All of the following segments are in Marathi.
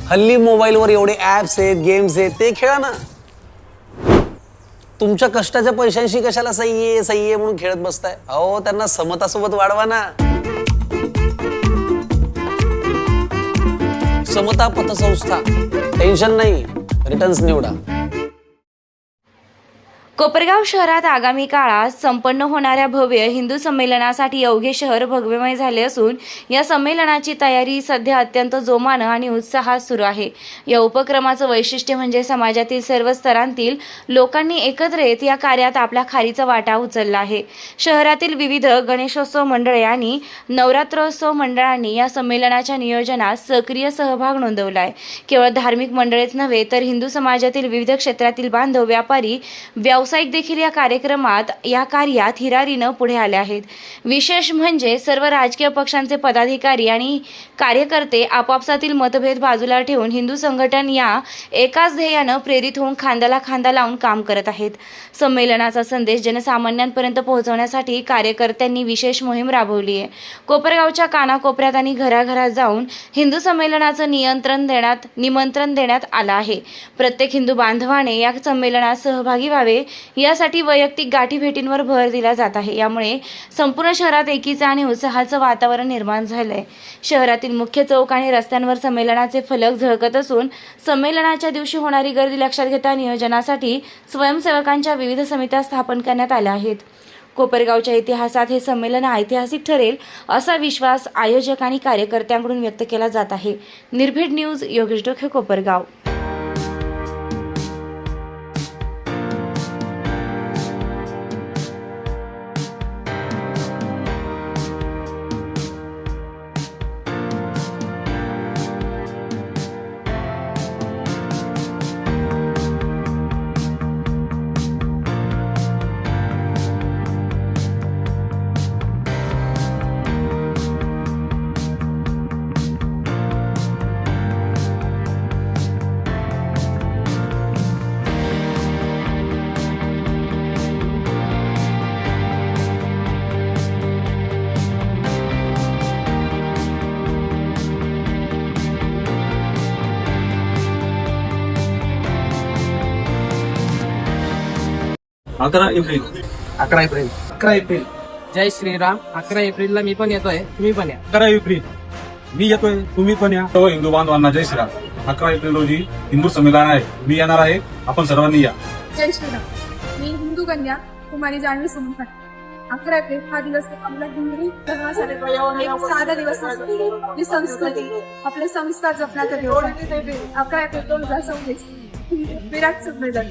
हल्ली मोबाईलवर एवढे ऍप्स आहेत, गेम्स आहेत, ते खेळा ना. तुमच्या कष्टाच्या पैशांशी कशाला सही आहे म्हणून खेळत बसताय? अहो, त्यांना समतासोबत वाढवा ना. समता पतसंस्था, टेन्शन नाही, रिटर्न्स निवडा. कोपरगाव शहरात आगामी काळात संपन्न होणाऱ्या भव्य हिंदू संमेलनासाठी अवघे शहर भगवेमय झाले असून या संमेलनाची तयारी सध्या अत्यंत जोमानं आणि उत्साहात सुरू आहे. या उपक्रमाचं वैशिष्ट्य म्हणजे समाजातील सर्व स्तरांतील लोकांनी एकत्र येत या कार्यात आपला खारीचा वाटा उचलला आहे. शहरातील विविध गणेशोत्सव मंडळे आणि नवरात्रोत्सव मंडळांनी या संमेलनाच्या नियोजनात सक्रिय सहभाग नोंदवला आहे. केवळ धार्मिक मंडळेच नव्हे तर हिंदू समाजातील विविध क्षेत्रातील बांधव, व्यापारी, व्यावसायिक देखील या कार्यात हिरारीनं पुढे आले आहेत. विशेष म्हणजे सर्व राजकीय पक्षांचे पदाधिकारी आणि कार्यकर्ते आपापसातील मतभेद बाजूला ठेवून हिंदू संघटन या एकाच ध्येयानं प्रेरित होऊन खांद्याला खांदा लावून काम करत आहेत. संमेलनाचा संदेश जनसामान्यांपर्यंत पोहोचवण्यासाठी कार्यकर्त्यांनी विशेष मोहीम राबवली आहे. कोपरगावच्या कानाकोपऱ्यात आणि घराघरात जाऊन हिंदू संमेलनाचं निमंत्रण देण्यात आलं आहे. प्रत्येक हिंदू बांधवाने या संमेलनात सहभागी व्हावे यासाठी वैयक्तिक गाठीभेटींवर भर दिला जात आहे. यामुळे संपूर्ण शहरात एकीचं आणि उत्साहाचं वातावरण निर्माण झालंय. शहरातील मुख्य चौक आणि रस्त्यांवर संमेलनाचे फलक झळकत असून संमेलनाच्या दिवशी होणारी गर्दी लक्षात घेता नियोजनासाठी स्वयंसेवकांच्या विविध समित्या स्थापन करण्यात आल्या आहेत. कोपरगावच्या इतिहासात हे संमेलन ऐतिहासिक ठरेल असा विश्वास आयोजक आणि कार्यकर्त्यांकडून व्यक्त केला जात आहे. निर्भीड न्यूज, योगेश डोके, कोपरगाव. अकरा एप्रिल जय श्रीराम. 11 एप्रिलला मी पण येतोय, तुम्ही पण या. 11 एप्रिल मी येतोय, तुम्ही पण या. सर्व हिंदू बांधवांना जय श्रीराम. 11 एप्रिल रोजी हिंदू संमेलन आहे, मी येणार आहे, आपण सर्वांनी या. जय श्रीराम. मी हिंदू कन्या कुमारी जान्हवी सुमन. 11 एप्रिल हा दिवस आपला हिंदू धर्मासाठी एक साधा दिवस असतो. ही संस्कृती, आपले संस्कार जपण्याचा दिवस. 11 एप्रिल 2026 विराट संमेलन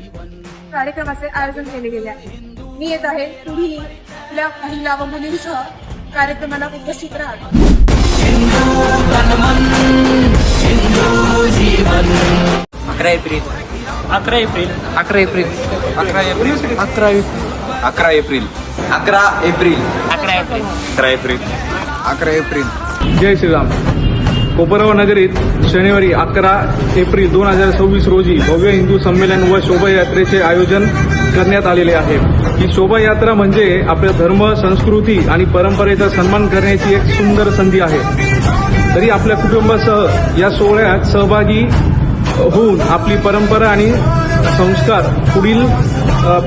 कार्यक्रमाचे आयोजन केले गेले आहे. मी येत आहे, तुम्ही आपल्या महिला व मुलींसह कार्यक्रमाला उपस्थित राहा. 11 April 11 April 11 April 11 April 11 April 11 April 11 April 11 April 11 April 11 April. जय श्रीराम. कोपरगाव नगरीत शनिवारी 11 एप्रिल 2026 रोजी भव्य हिंदू संमेलन व शोभायात्रेचे आयोजन करण्यात आलेले आहे. ही शोभायात्रा म्हणजे आपल्या धर्म, संस्कृती आणि परंपरेचा सन्मान करण्याची एक सुंदर संधी आहे. तरी आपल्या कुटुंबासह या सोहळ्यात सहभागी होऊन आपली परंपरा आणि संस्कार पुढील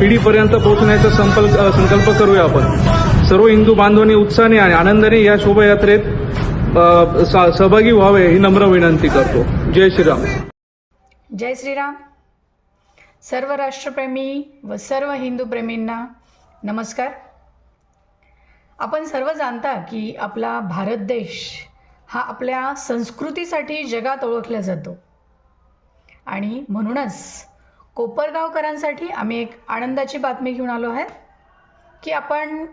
पिढीपर्यंत पोहोचण्याचा संकल्प करूया. आपण सर्व हिंदू बांधवांनी उत्साहाने आणि आनंदाने या शोभायात्रेत सहभागी व्हावे ही नम्र विनंती करतो. जय श्रीराम. जय श्रीराम. सर्व राष्ट्रप्रेमी व सर्व हिंदू प्रेमींना नमस्कार. आपण सर्व जाणता की आपला भारत देश हा आपल्या संस्कृतीसाठी जगात ओळखला जातो आणि म्हणूनच कोपरगावकरांसाठी आम्ही एक आनंदाची बातमी घेऊन आलो आहे की आपण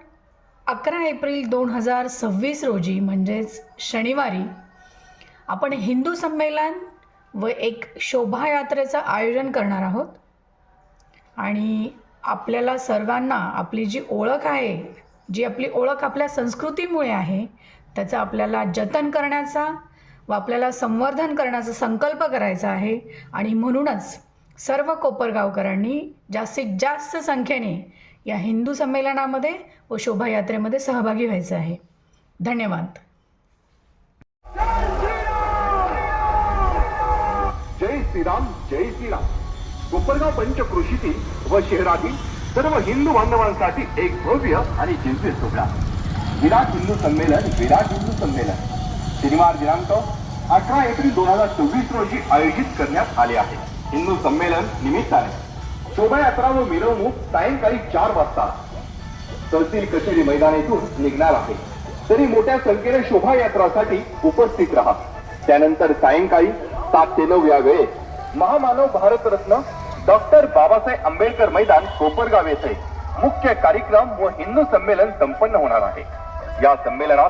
11 एप्रिल 2026 रोजी म्हणजेच शनिवारी आपण हिंदू संमेलन व एक शोभायात्रेचं आयोजन करणार आहोत. आणि आपल्याला सर्वांना आपली जी ओळख आहे, जी आपली ओळख आपल्या संस्कृतीमुळे आहे, त्याचं आपल्याला जतन करण्याचा व आपल्याला संवर्धन करण्याचा संकल्प करायचा आहे. आणि म्हणूनच सर्व कोपरगावकरांनी जास्तीत जास्त संख्येने या हिंदू संमेलनामध्ये व शोभायात्रेमध्ये सहभागी व्हायचं आहे. धन्यवाद. श्रीराम जय श्रीराम. कोपरगाव पंचक्रोशीतील व शहरातील सर्व हिंदू बांधवांसाठी एक भव्य आणि दिव्य सोहळा. विराट हिंदू संमेलन. विराट हिंदू संमेलन शनिवार दिनांक 18 एप्रिल 2024 रोजी आयोजित करण्यात आले आहे. हिंदू संमेलन निमित्ताने शोभायात्रा व मिरवणूक सायंकाळी 4 वाजता तहसील कचेरी मैदान येथून निघणार आहे. तरी मोठ्या संख्येने शोभायात्रासाठी उपस्थित राहा. त्यानंतर सायंकाळी 7 ते 9 या वेळेत महामानव भारतरत्न डॉक्टर बाबासाहेब आंबेडकर मैदान कोपरगाव येथे मुख्य कार्यक्रम व हिंदू संमेलन संपन्न होणार आहे. या संमेलनात